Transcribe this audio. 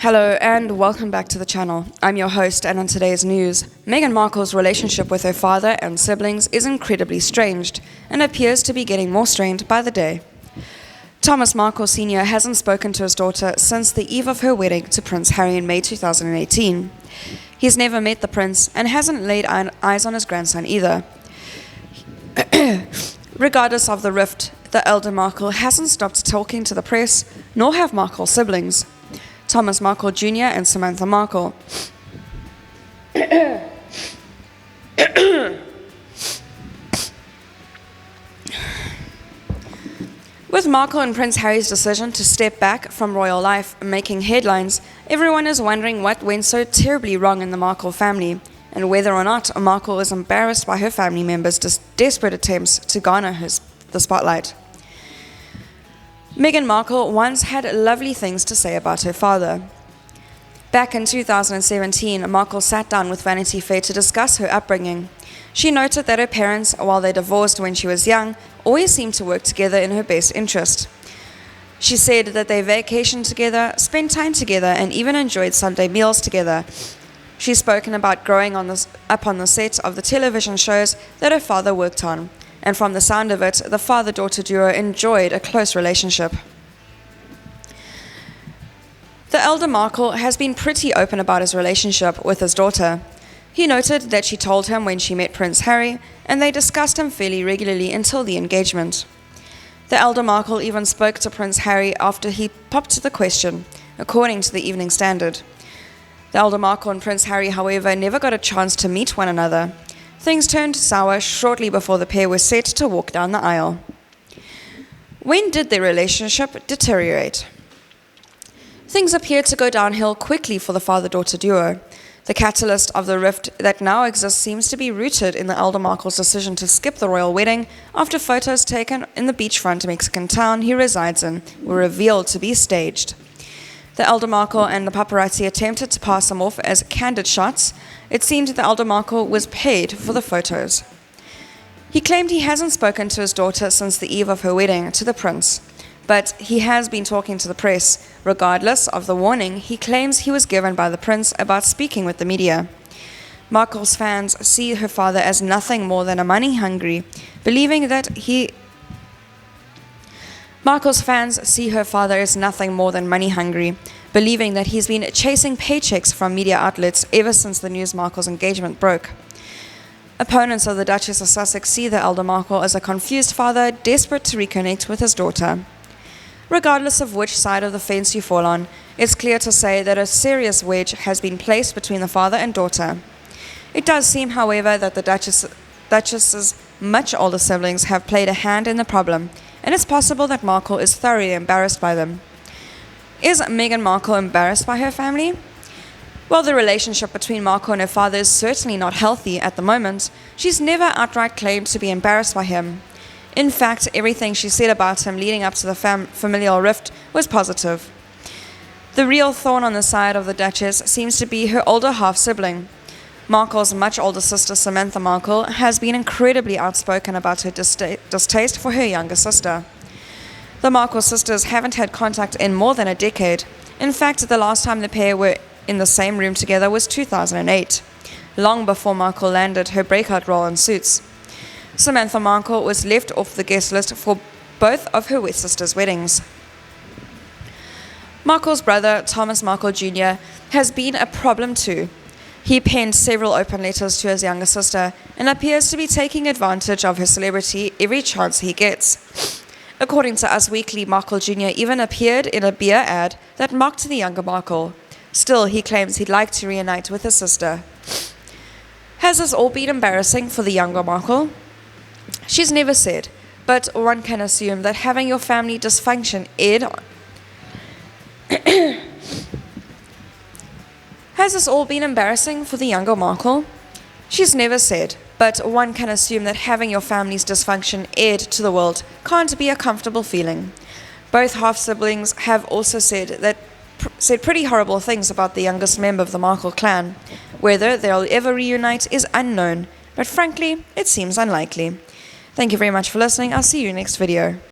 Hello and welcome back to the channel. I'm your host, and on today's news, Meghan Markle's relationship with her father and siblings is incredibly strained and appears to be getting more strained by the day. Thomas Markle Sr. hasn't spoken to his daughter since the eve of her wedding to Prince Harry in May 2018. He's never met the prince and hasn't laid eyes on his grandson either. Regardless of the rift, the elder Markle hasn't stopped talking to the press, nor have Markle's siblings, Thomas Markle Jr. and Samantha Markle. With Markle and Prince Harry's decision to step back from royal life making headlines, everyone is wondering what went so terribly wrong in the Markle family, and whether or not Markle is embarrassed by her family members' desperate attempts to garner the spotlight. Meghan Markle once had lovely things to say about her father. Back in 2017, Markle sat down with Vanity Fair to discuss her upbringing. She noted that her parents, while they divorced when she was young, always seemed to work together in her best interest. She said that they vacationed together, spent time together, and even enjoyed Sunday meals together. She's spoken about growing up on the set of the television shows that her father worked on, and from the sound of it, the father-daughter duo enjoyed a close relationship. The elder Markle has been pretty open about his relationship with his daughter. He noted that she told him when she met Prince Harry, and they discussed him fairly regularly until the engagement. The elder Markle even spoke to Prince Harry after he popped the question, according to the Evening Standard. The elder Markle and Prince Harry, however, never got a chance to meet one another. Things turned sour shortly before the pair were set to walk down the aisle. When did their relationship deteriorate? Things appeared to go downhill quickly for the father-daughter duo. The catalyst of the rift that now exists seems to be rooted in the elder Markle's decision to skip the royal wedding after photos taken in the beachfront Mexican town he resides in were revealed to be staged. The elder Markle and the paparazzi attempted to pass them off as candid shots. It seemed the elder Markle was paid for the photos. He claimed he hasn't spoken to his daughter since the eve of her wedding to the prince, but he has been talking to the press. Regardless of the warning he claims he was given by the prince about speaking with the media. Markle's fans see her father as nothing more than a money-hungry, believing that Markle's fans see her father as nothing more than money-hungry, believing that he's been chasing paychecks from media outlets ever since the news Markle's engagement broke. Opponents of the Duchess of Sussex see the elder Markle as a confused father desperate to reconnect with his daughter. Regardless of which side of the fence you fall on, it's clear to say that a serious wedge has been placed between the father and daughter. It does seem, however, that the Duchess's much older siblings have played a hand in the problem, and it's possible that Markle is thoroughly embarrassed by them. Is Meghan Markle embarrassed by her family? While the relationship between Markle and her father is certainly not healthy at the moment, she's never outright claimed to be embarrassed by him. In fact, everything she said about him leading up to the familial rift was positive. The real thorn on the side of the Duchess seems to be her older half-sibling. Markle's much older sister Samantha Markle has been incredibly outspoken about her distaste for her younger sister. The Markle sisters haven't had contact in more than a decade. In fact, the last time the pair were in the same room together was 2008, long before Markle landed her breakout role in Suits. Samantha Markle was left off the guest list for both of her sisters' weddings. Markle's brother, Thomas Markle Jr., has been a problem too. He penned several open letters to his younger sister and appears to be taking advantage of her celebrity every chance he gets. According to Us Weekly, Markle Jr. even appeared in a beer ad that mocked the younger Markle. Still, he claims he'd like to reunite with his sister. Has this all been embarrassing for the younger Markle? She's never said, but one can assume that having your family dysfunction Has this all been embarrassing for the younger Markle? She's never said, but one can assume that having your family's dysfunction aired to the world can't be a comfortable feeling. Both half-siblings have also said pretty horrible things about the youngest member of the Markle clan. Whether they'll ever reunite is unknown, but frankly, it seems unlikely. Thank you very much for listening. I'll see you in the next video.